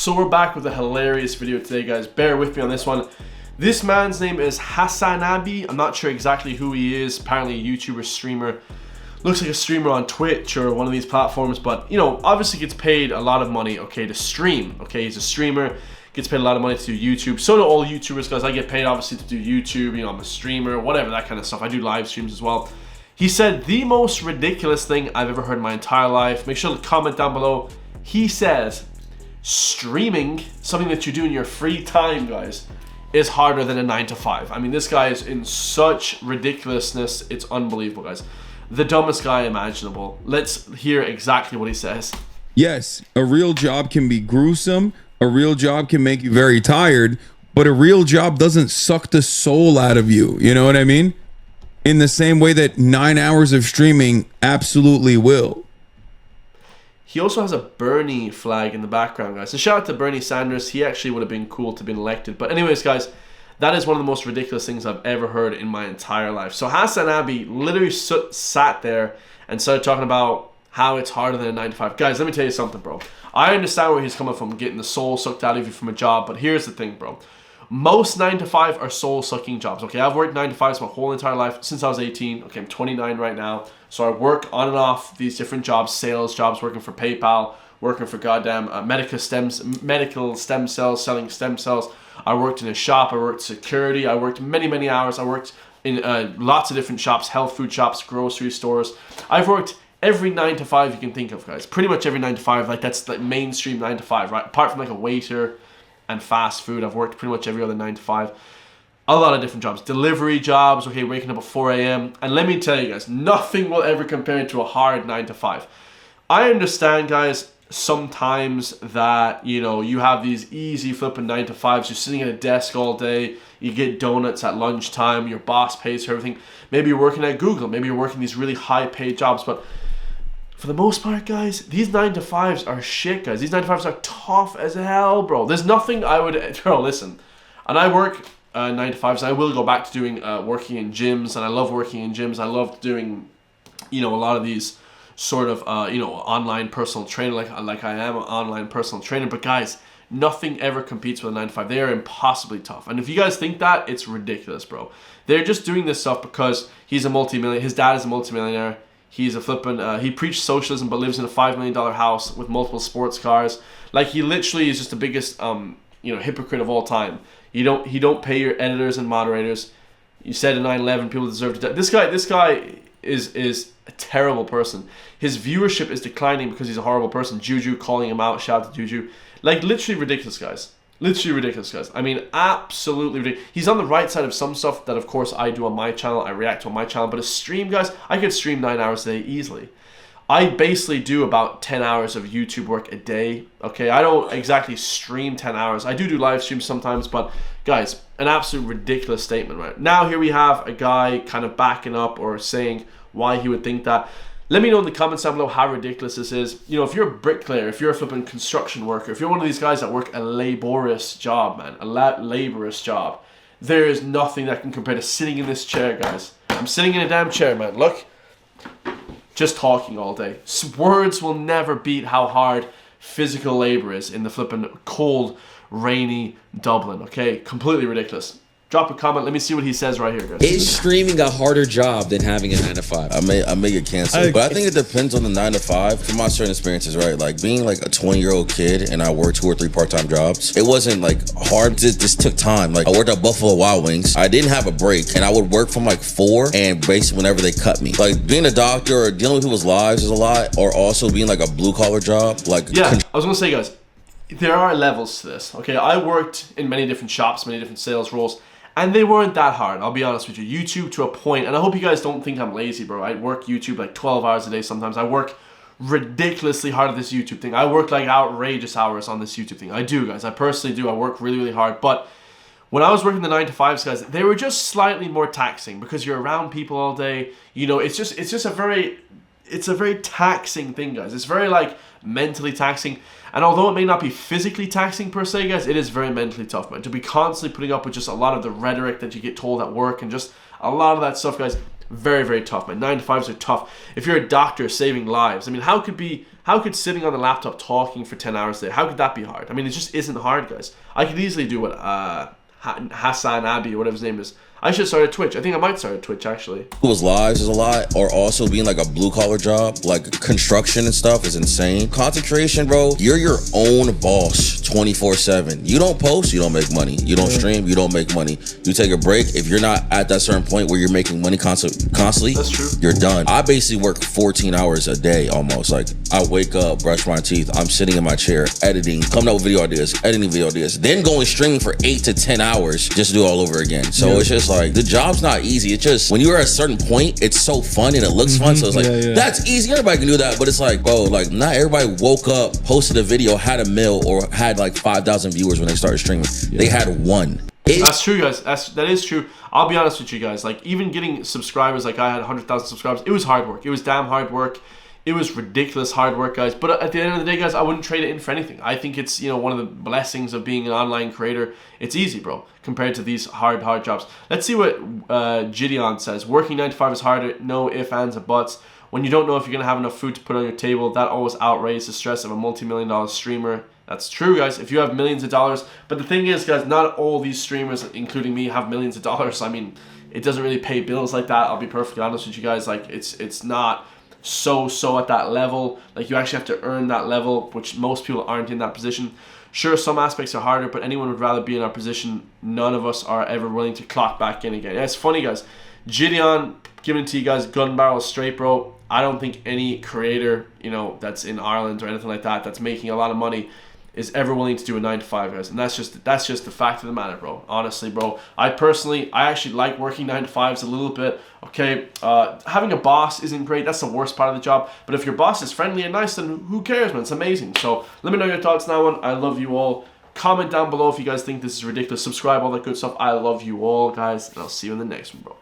So we're back with a hilarious video today, guys. Bear with me on this one. This man's name is Hasanabi. I'm not sure exactly who he is. Apparently a YouTuber, streamer. Looks like a streamer on Twitch or one of these platforms, but you know, obviously gets paid a lot of money, okay, to stream. Okay, he's a streamer, gets paid a lot of money to do YouTube. So do all YouTubers, guys. I get paid obviously to do YouTube, you know, I'm a streamer, whatever, that kind of stuff. I do live streams as well. He said the most ridiculous thing I've ever heard in my entire life. Make sure to comment down below. He says, streaming, something that you do in your free time, guys, is harder than a 9 to 5. I mean, this guy is in such ridiculousness. It's unbelievable, guys. The dumbest guy imaginable. Let's hear exactly what he says. Yes, a real job can be gruesome. A real job can make you very tired, but a real job doesn't suck the soul out of you. You know what I mean? In the same way that 9 hours of streaming absolutely will. He also has a Bernie flag in the background, guys. So shout out to Bernie Sanders. He actually would have been cool to be elected. But anyways, guys, that is one of the most ridiculous things I've ever heard in my entire life. So Hasanabi literally sat there and started talking about how it's harder than a 9 to 5. Guys, let me tell you something, bro. I understand where he's coming from, getting the soul sucked out of you from a job. But here's the thing, bro. Most 9 to 5 are soul-sucking jobs, okay? I've worked 9 to 5s my whole entire life since I was 18. Okay, I'm 29 right now. So I work on and off these different jobs, sales jobs, working for PayPal, working for goddamn medical stem cells, selling stem cells. I worked in a shop. I worked security. I worked many hours. I worked in lots of different shops, health food shops, grocery stores. I've worked every 9 to 5 you can think of, guys. Pretty much every 9 to 5. Like, that's like mainstream 9 to 5, right? Apart from like a waiter and fast food, I've worked pretty much every other 9 to 5. A lot of different jobs. Delivery jobs, okay, waking up at 4 a.m. And let me tell you guys, nothing will ever compare to a hard 9 to 5. I understand, guys, sometimes that, you know, you have these easy flipping 9 to 5s. You're sitting at a desk all day. You get donuts at lunchtime. Your boss pays for everything. Maybe you're working at Google. Maybe you're working these really high paid jobs. But for the most part, guys, these 9 to 5s are shit, guys. These 9 to 5s are tough as hell, bro. There's nothing I would... Bro, listen. And I work 9 to 5s. I will go back to doing working in gyms. And I love working in gyms. I love doing, you know, a lot of these sort of, you know, online personal trainer. Like I am an online personal trainer. But, guys, nothing ever competes with a 9 to 5. They are impossibly tough. And if you guys think that, it's ridiculous, bro. They're just doing this stuff because he's a multi-millionaire. His dad is a multi-millionaire. He's a flippin', he preached socialism but lives in a $5 million house with multiple sports cars. Like, he literally is just the biggest, you know, hypocrite of all time. He don't pay your editors and moderators. You said in 9/11 people deserve to die. This guy is a terrible person. His viewership is declining because he's a horrible person. Juju calling him out. Shout out to Juju. Like, literally ridiculous, guys. Literally ridiculous, guys. I mean, absolutely ridiculous. He's on the right side of some stuff that, of course, I do on my channel. I react to on my channel. But a stream, guys, I could stream 9 hours a day easily. I basically do about 10 hours of YouTube work a day. Okay, I don't exactly stream 10 hours. I do live streams sometimes. But, guys, an absolute ridiculous statement, right? Now, here we have a guy kind of backing up or saying why he would think that. Let me know in the comments down below how ridiculous this is. You know, if you're a bricklayer, if you're a flipping construction worker, if you're one of these guys that work a laborious job, man, a laborious job, there is nothing that can compare to sitting in this chair, guys. I'm sitting in a damn chair, man. Look, just talking all day. Words will never beat how hard physical labor is in the flipping cold, rainy Dublin, okay? Completely ridiculous. Drop a comment. Let me see what he says right here, guys. Is streaming a harder job than having a 9 to 5? I may get canceled, but I think it depends on the 9 to 5. From my certain experiences, right? Like being like a 20-year-old kid and I worked 2 or 3 part-time jobs. It wasn't like hard. It just took time. Like I worked at Buffalo Wild Wings. I didn't have a break, and I would work from like 4 and basically whenever they cut me. Like being a doctor or dealing with people's lives is a lot, or also being like a blue-collar job. Like yeah, I was gonna say, guys, there are levels to this. Okay, I worked in many different shops, many different sales roles. And they weren't that hard, I'll be honest with you. YouTube to a point, and I hope you guys don't think I'm lazy, bro. I work YouTube like 12 hours a day sometimes. I work ridiculously hard at this YouTube thing. I work like outrageous hours on this YouTube thing. I do, guys. I personally do. I work really hard. But when I was working the 9 to 5s, guys, they were just slightly more taxing because you're around people all day. You know, it's a very taxing thing, guys. It's very like mentally taxing. And although it may not be physically taxing per se, guys, it is very mentally tough, man. To be constantly putting up with just a lot of the rhetoric that you get told at work and just a lot of that stuff, guys. Very, very tough, man. 9 to 5s are tough. If you're a doctor saving lives, I mean, how could sitting on the laptop talking for 10 hours a day, how could that be hard? I mean, it just isn't hard, guys. I could easily do what Hassan Abi, or whatever his name is. I should start a Twitch. I think I might start a Twitch, actually. People's lives is a lot, or also being like a blue collar job, like construction and stuff is insane. Concentration, bro. You're your own boss 24/7. You don't post, you don't make money. You don't stream, you don't make money. You take a break. If you're not at that certain point where you're making money constantly, That's true. You're done. I basically work 14 hours a day almost. Like I wake up, brush my teeth, I'm sitting in my chair, editing, coming up with video ideas, editing video ideas, then going streaming for 8 to 10 hours just to do it all over again. So it's just like the job's not easy. It's just when you're at a certain point, it's so fun and it looks fun. So it's like that's easy. Everybody can do that, but it's like, bro, like not everybody woke up, posted a video, had a meal, or had like 5,000 viewers when they started streaming. They had one. That's true, guys. That is true. I'll be honest with you guys. Like even getting subscribers, like I had 100,000 subscribers. It was hard work. It was damn hard work. It was ridiculous hard work, guys. But at the end of the day, guys, I wouldn't trade it in for anything. I think it's, you know, one of the blessings of being an online creator. It's easy, bro, compared to these hard jobs. Let's see what Gideon says. Working 9 to 5 is harder. No ifs, ands, or buts. When you don't know if you're going to have enough food to put on your table, that always outweighs the stress of a multi-million-dollar streamer. That's true, guys, if you have millions of dollars. But the thing is, guys, not all these streamers, including me, have millions of dollars. I mean, it doesn't really pay bills like that. I'll be perfectly honest with you guys. Like, it's not so at that level. Like, you actually have to earn that level, which most people aren't in that position. Sure, some aspects are harder, but anyone would rather be in our position. None of us are ever willing to clock back in again. Yeah, it's funny, guys. Gideon, giving it to you guys, gun barrel straight, bro. I don't think any creator, you know, that's in Ireland or anything like that, that's making a lot of money, is ever willing to do a 9 to 5, guys. And that's just the fact of the matter, bro. Honestly, bro. I actually like working 9 to 5s a little bit. Okay, having a boss isn't great. That's the worst part of the job. But if your boss is friendly and nice, then who cares, man? It's amazing. So let me know your thoughts on that one. I love you all. Comment down below if you guys think this is ridiculous. Subscribe, all that good stuff. I love you all, guys. And I'll see you in the next one, bro.